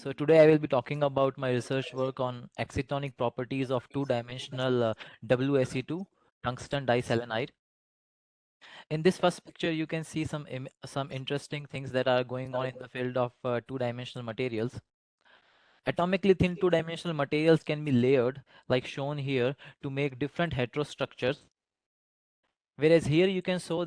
So today I will be talking about my research work on excitonic properties of two-dimensional WSE2 tungsten diselenide. In this first picture, you can see some interesting things that are going on in the field of two-dimensional materials. Atomically thin two-dimensional materials can be layered, like shown here, to make different heterostructures. Whereas here you can see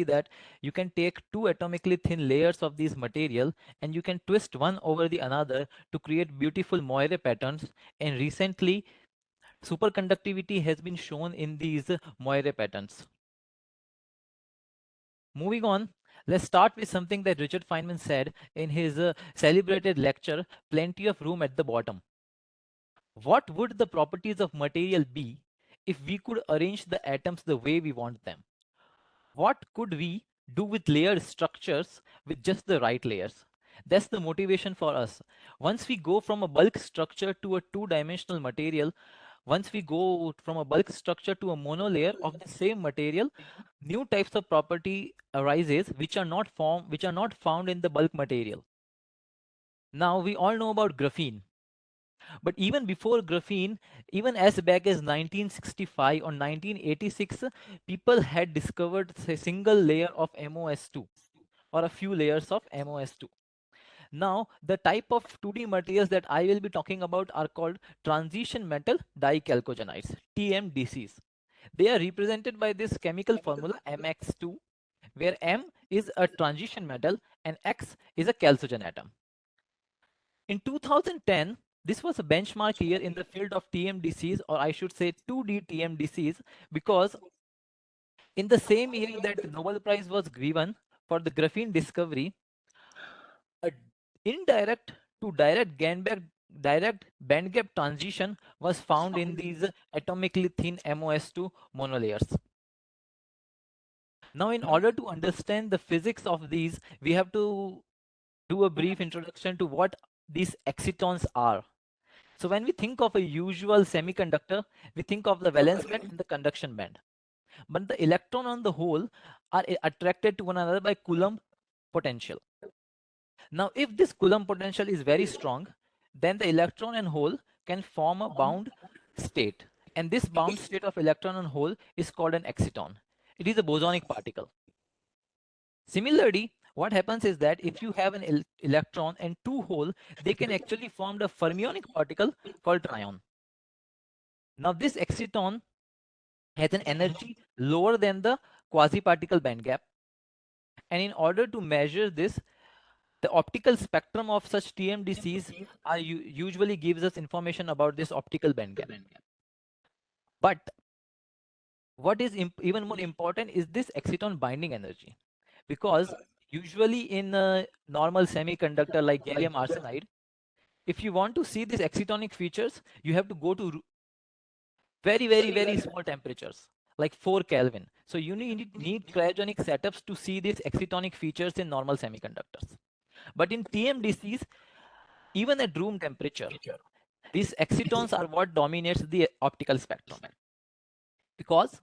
that you can take two atomically thin layers of these material and you can twist one over the another to create beautiful moire patterns. And recently, superconductivity has been shown in these moire patterns. Moving on, let's start with something that Richard Feynman said in his celebrated lecture, Plenty of Room at the Bottom. What would the properties of material be if we could arrange the atoms the way we want them? What could we do with layered structures with just the right layers? That's the motivation for us. Once we go from a bulk structure to a two-dimensional material, once we go from a bulk structure to a monolayer of the same material, new types of property arises which are not found in the bulk material. Now we all know about graphene. But even before graphene, even as back as 1965 or 1986, people had discovered a single layer of MOS2 or a few layers of MOS2. Now, the type of 2D materials that I will be talking about are called transition metal dichalcogenides, TMDCs. They are represented by this chemical formula MX2, where M is a transition metal and X is a chalcogen atom. In 2010, this was a benchmark year in the field of TMDCs, or I should say 2D TMDCs, because in the same year that the Nobel Prize was given for the graphene discovery, a indirect to direct band gap transition was found in these atomically thin MOS2 monolayers. Now, in order to understand the physics of these, we have to do a brief introduction to what these excitons are. So when we think of a usual semiconductor, we think of the valence band and the conduction band. But the electron on the hole are attracted to one another by Coulomb potential. Now, if this Coulomb potential is very strong, then the electron and hole can form a bound state. And this bound state of electron and hole is called an exciton. It is a bosonic particle. Similarly, what happens is that if you have an electron and two hole, they can actually form a fermionic particle called tryon. Now, this exciton has an energy lower than the quasi-particle band gap. And in order to measure this, the optical spectrum of such TMDCs usually gives us information about this optical band gap. But what is even more important is this exciton binding energy. Because usually in a normal semiconductor like gallium arsenide, if you want to see these excitonic features, you have to go to very small temperatures, like 4 Kelvin. So you need cryogenic setups to see these excitonic features in normal semiconductors. But in TMDCs, even at room temperature, these excitons are what dominates the optical spectrum, because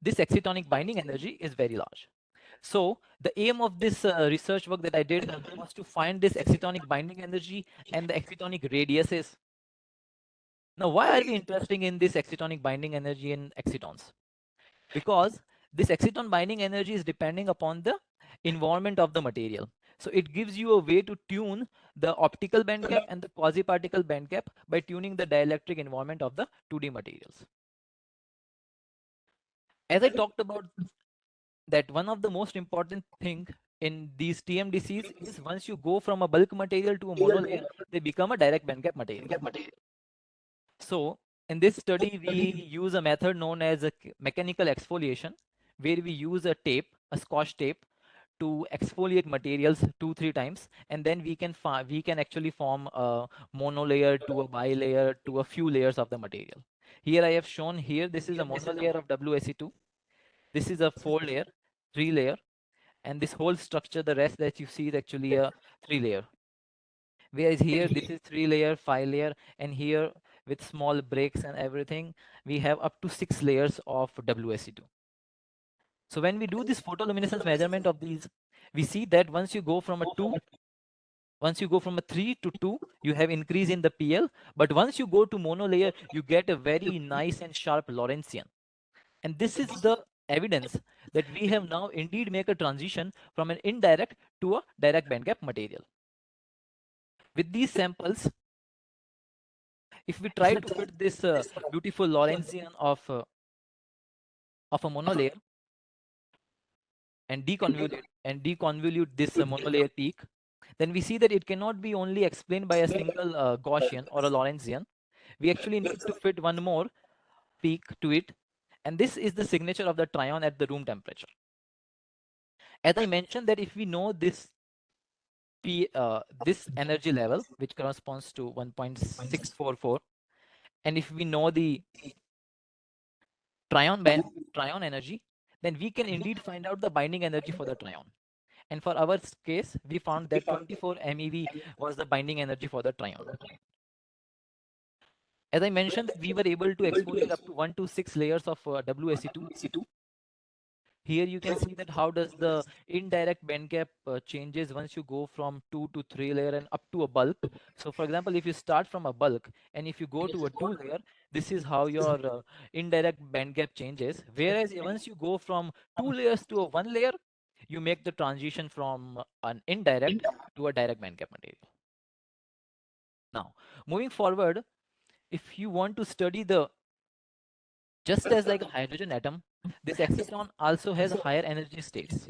this excitonic binding energy is very large. So the aim of this research work that I did was to find this excitonic binding energy and the excitonic radiuses. Now, why are we interested in this excitonic binding energy in excitons? Because this exciton binding energy is depending upon the environment of the material. So it gives you a way to tune the optical band gap and the quasi-particle band gap by tuning the dielectric environment of the 2D materials. As I talked about, that one of the most important thing in these TMDCs is once you go from a bulk material to a monolayer, they become a direct band gap material. So in this study, we use a method known as a mechanical exfoliation, where we use a scotch tape, to exfoliate materials 2-3 times, and then we can actually form a monolayer to a bilayer to a few layers of the material. Here I have shown here, this is a monolayer of WSE2. This is a 4-layer, 3-layer, and this whole structure, the rest that you see is actually a 3-layer. Whereas here, this is 3-layer, 5-layer, and here with small breaks and everything, we have up to 6 layers of WSE2. So when we do this photoluminescence measurement of these, we see that once you go from a 2 Once you go from a 3 to 2, you have increase in the PL. But once you go to monolayer, you get a very nice and sharp Lorentzian. And this is the evidence that we have now indeed make a transition from an indirect to a direct bandgap material. With these samples, if we try to fit this beautiful Lorentzian of a monolayer and deconvolute this monolayer peak, then we see that it cannot be only explained by a single Gaussian or a Lorentzian. We actually need to fit one more peak to it, and this is the signature of the trion at the room temperature. As I mentioned, that if we know this this energy level, which corresponds to 1.644, and if we know the trion energy, then we can indeed find out the binding energy for the trion. And for our case, we found that 24 MeV was the binding energy for the trion. As I mentioned, that we were able to exfoliate up to 1 to 6 layers of WSE2. Here you can see that how does the indirect band gap changes once you go from 2 to 3 layer and up to a bulk. So for example, if you start from a bulk and if you go to a 2 layer, this is how your indirect band gap changes. Whereas once you go from 2 layers to a 1 layer, you make the transition from an indirect to a direct band gap material. Now, moving forward, if you want to study the, just as like a hydrogen atom, this exciton also has higher energy states.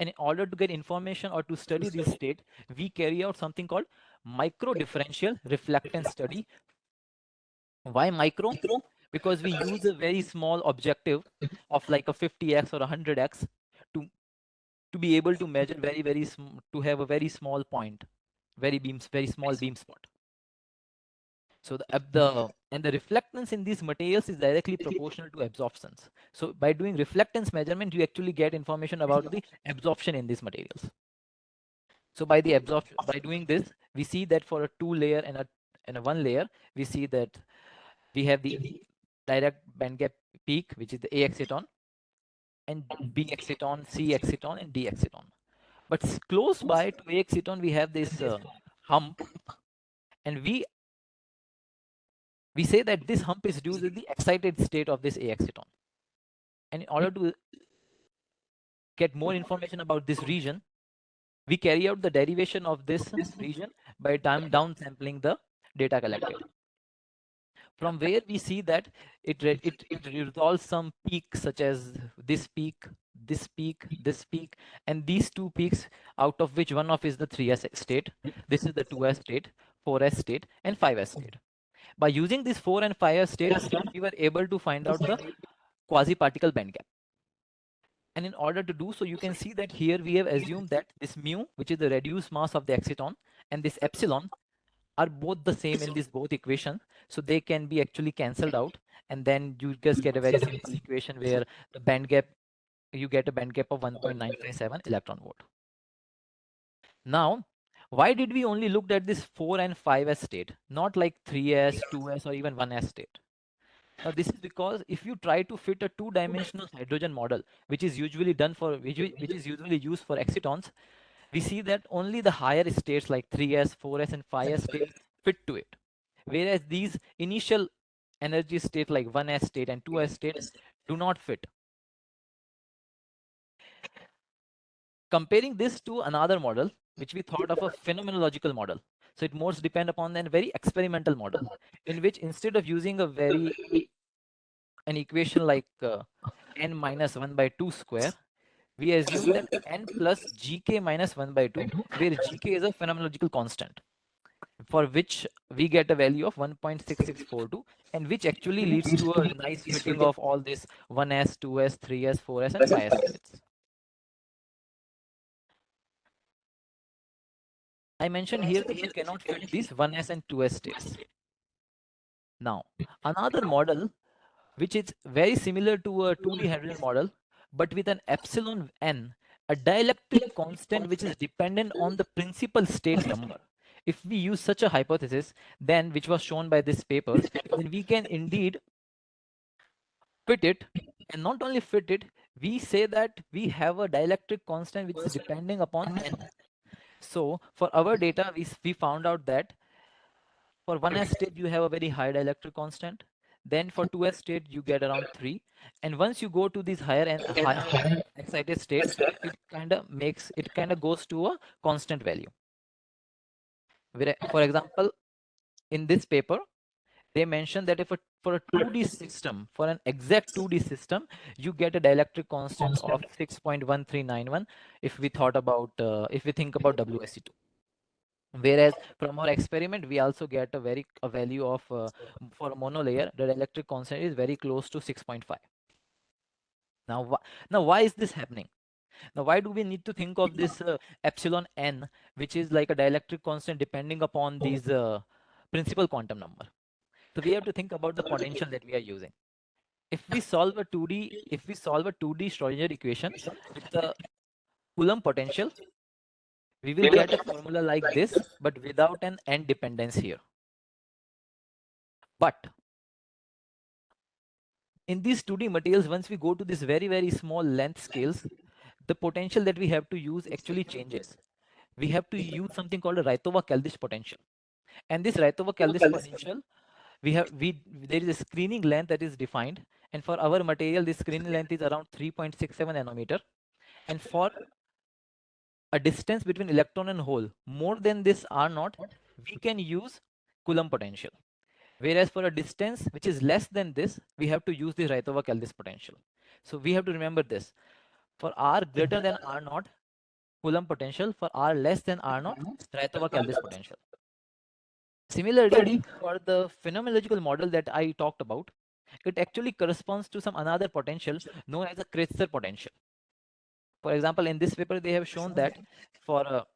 And in order to get information or to study this state, we carry out something called micro differential reflectance study. Why micro? Because we use a very small objective of like a 50x or 100x to be able to measure to have a very small point, very small beam spot. So the reflectance in these materials is directly proportional to absorptions. So by doing reflectance measurement, you actually get information about the absorption in these materials. So by doing this, we see that for a 2 layer and a 1 layer, we see that we have the direct band gap peak, which is the A exciton, and B exciton, C exciton, and D exciton. But close by to A exciton, we have this hump, and we say that this hump is due to the excited state of this A exciton. And in order to get more information about this region, we carry out the derivation of this region by downsampling the data collected. From where we see that it resolves some peaks such as this peak, this peak, this peak, and these two peaks, out of which one of is the 3s state. This is the 2s state, 4s state, and 5s state. By using these 4 and 5s states, we were able to find out the quasi-particle band gap. And in order to do so, you can see that here we have assumed that this mu, which is the reduced mass of the exciton, and this epsilon are both the same in this both equation. So they can be actually cancelled out. And then you just get a very simple equation where the band gap, you get a band gap of 1.957 electron volt. Now, why did we only look at this 4 and 5s state, not like 3s, 2s, or even 1s state? Now, this is because if you try to fit a two-dimensional hydrogen model, which is usually done for which is usually used for excitons, we see that only the higher states like 3s, 4s, and 5s state fit to it. Whereas these initial energy state like 1s state and 2s state do not fit. Comparing this to another model, which we thought of a phenomenological model. So it most depend upon a very experimental model, in which instead of using an equation like n minus 1 by 2 square, we assume that n plus gk minus 1 by 2, where gk is a phenomenological constant, for which we get a value of 1.6642, and which actually leads to a nice fitting of all this 1s, 2s, 3s, 4s, and 5s states. I mentioned here that you cannot fit these 1s and 2s states. Now, another model which is very similar to a 2D hydrogen model, but with an epsilon n, a dielectric constant which is dependent on the principal state number. If we use such a hypothesis, then which was shown by this paper, then we can indeed fit it, and not only fit it, we say that we have a dielectric constant which is depending upon n. So for our data, we found out that for 1s state, you have a very high dielectric constant. Then for 2s state, you get around 3. And once you go to these higher and higher excited states, it kind of goes to a constant value. For example, in this paper, they mentioned that if for a 2D system, for an exact 2D system, you get a dielectric constant of 6.1391 if we think about WSC2. Whereas from our experiment, we also get a value of for a monolayer, the dielectric constant is very close to 6.5. Now, why is this happening? Now, why do we need to think of this epsilon n, which is like a dielectric constant depending upon these principal quantum number? So we have to think about the potential that we are using. If we solve a 2D Schrodinger equation with the Coulomb potential, we will get a formula like this, but without an n dependence here. But in these 2D materials, once we go to this very, very small length scales, the potential that we have to use actually changes. We have to use something called a Raytova-Keldysh potential. And this Raytova-Keldysh potential, there is a screening length that is defined. And for our material, this screening length is around 3.67 nanometer. And for a distance between electron and hole more than this R0, we can use Coulomb potential. Whereas for a distance which is less than this, we have to use the Raytova-Keldysh potential. So we have to remember this. For R greater than R0, Coulomb potential. For R less than R0, Raytova-Keldysh potential. Similarly, for the phenomenological model that I talked about, it actually corresponds to some another potential known as a Kretzer potential. For example, in this paper, they have shown that for a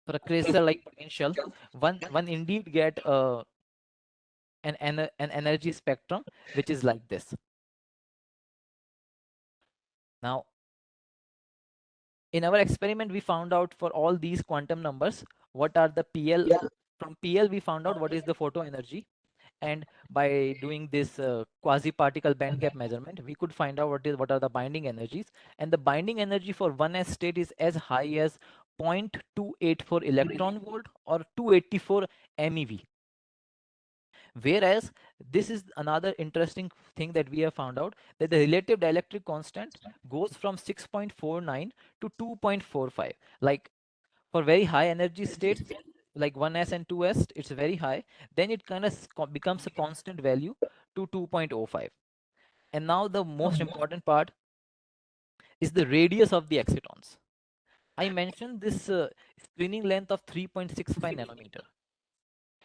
Kretzer-like potential, one indeed get an energy spectrum which is like this. Now, in our experiment, we found out for all these quantum numbers, what are the PL. From PL, we found out what is the photo energy. And by doing this quasi-particle band gap measurement, we could find out what are the binding energies. And the binding energy for 1s state is as high as 0.284 electron volt or 284 MeV. Whereas this is another interesting thing that we have found out, that the relative dielectric constant goes from 6.49 to 2.45. Like for very high energy states like 1s and 2s, it's very high. Then it kind of becomes a constant value to 2.05. And now the most important part is the radius of the excitons. I mentioned this screening length of 3.65 nanometer.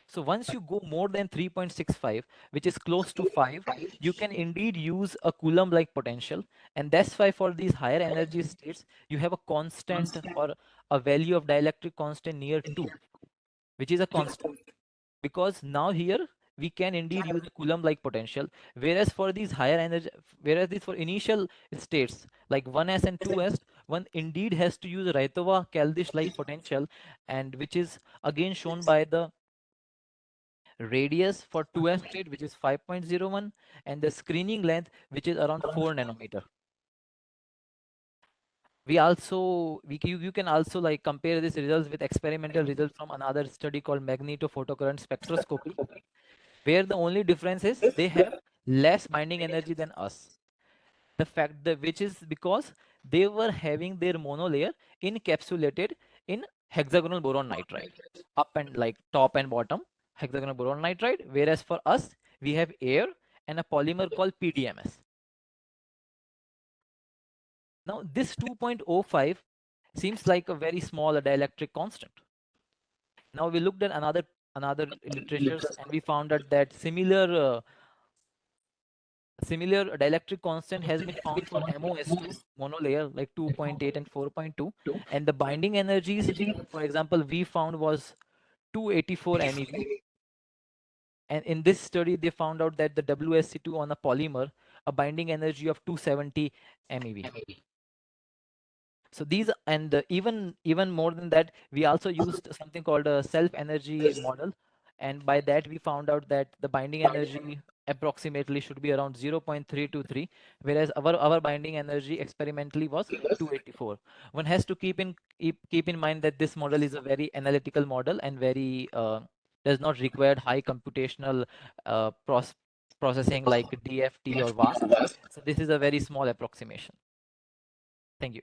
So once you go more than 3.65, which is close to 5, you can indeed use a Coulomb-like potential. And that's why for these higher energy states, you have a constant or a value of dielectric constant near 2, which is a constant. Because now here, we can indeed use a Coulomb-like potential. Whereas for these higher energy, for initial states, like 1s and 2s, one indeed has to use a Raytova-Keldysh-like potential, and which is again shown by the radius for 2s state, which is 5.01, and the screening length, which is around 4 nanometer. You can also like compare these results with experimental results from another study called magnetophotocurrent spectroscopy, where the only difference is they have less binding energy than us. The fact that which is because they were having their monolayer encapsulated in hexagonal boron nitride, up and like top and bottom hexagonal boron nitride, whereas for us we have air and a polymer called PDMS. Now this 2.05 seems like a very small dielectric constant. Now we looked at another literatures, and we found out that similar dielectric constant has been found for MOS2 monolayer like 2.8 and 4.2, and the binding energies, for example, we found was 284 MeV. And in this study, they found out that the WSC2 on a polymer, a binding energy of 270 MeV. So these, and even more than that, we also used something called a self energy model, and by that we found out that the binding energy approximately should be around 0.323, whereas our binding energy experimentally was 284. One has to keep in mind that this model is a very analytical model and very does not require high computational processing like DFT or VAST. So this is a very small approximation. Thank you.